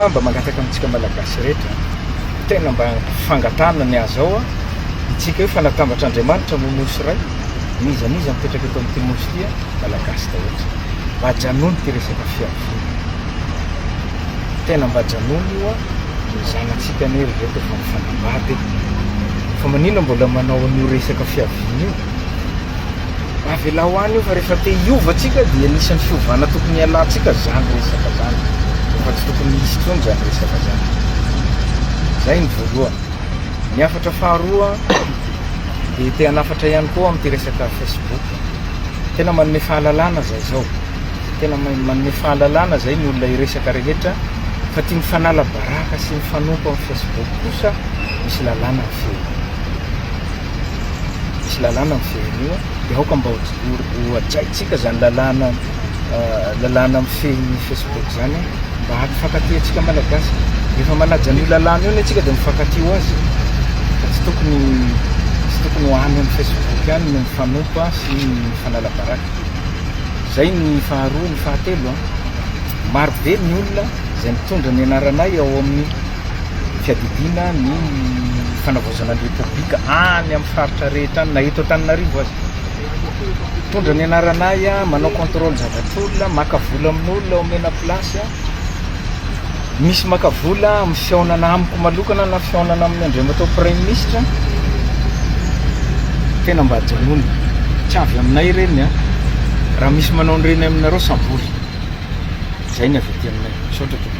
mba mangataka amintsika malagasy rehetra tena mba fangatana ny azao itsika hoe fanatambatra Andriamanitra momosy ray niza mipetraka eto amin'ny timosy tia malagasy tahotra mba janony ty resaka fiavina tena mba janony io ny zanatsika ny reto fa mifanambady fa manino mbola manao an'io resaka fiavina io avela ho any io fa rehefa te hiovatsika dia anisan'ny fiovana tokony alantsika zany resaka zany fa tsy tokony misy tsony zany resaka zany zay ny voalohany ny afatra faharoa dia te hanafatra ihany koa amin'ity resaka Facebook tena manome fahalalana zay zao tena manome fahalalana zay ny olona iresaka rehetra fa tia mifanala baraka sy mifanompo amin'ny Facebook kosa misy lalàna ny feony misy lalàna ny feony io dia aoka mba hoajaitsika zany lalàna mifehy Facebook zany mba hampifankatia antsika malagasy rehefa manaja an'io lalàna io ny antsika dia mifankatio azy fa tsy tokony ho any amin'ny Facebook any no mifanompo sy mifanala baraka zay ny faharoa ny fahatelo marobe ny olona zay mitondra ny anaranay ao amin'ny fiadidiana ny fanavaozana ny repoblika any amin'ny faritra rehetra any na eto Antananarivo azy mitondra ny anaranay manao contrôle zavatr'olona maka vola amin'olona omena plasy misy maka vola amin'ny fiaonana amiko malokana na fiaonana amin'ny Andriamatao Prime Ministre tena mba janony tsy avy aminay reny raha misy manao an'ireny aminareo samboly zay ny avy aty aminay misaotra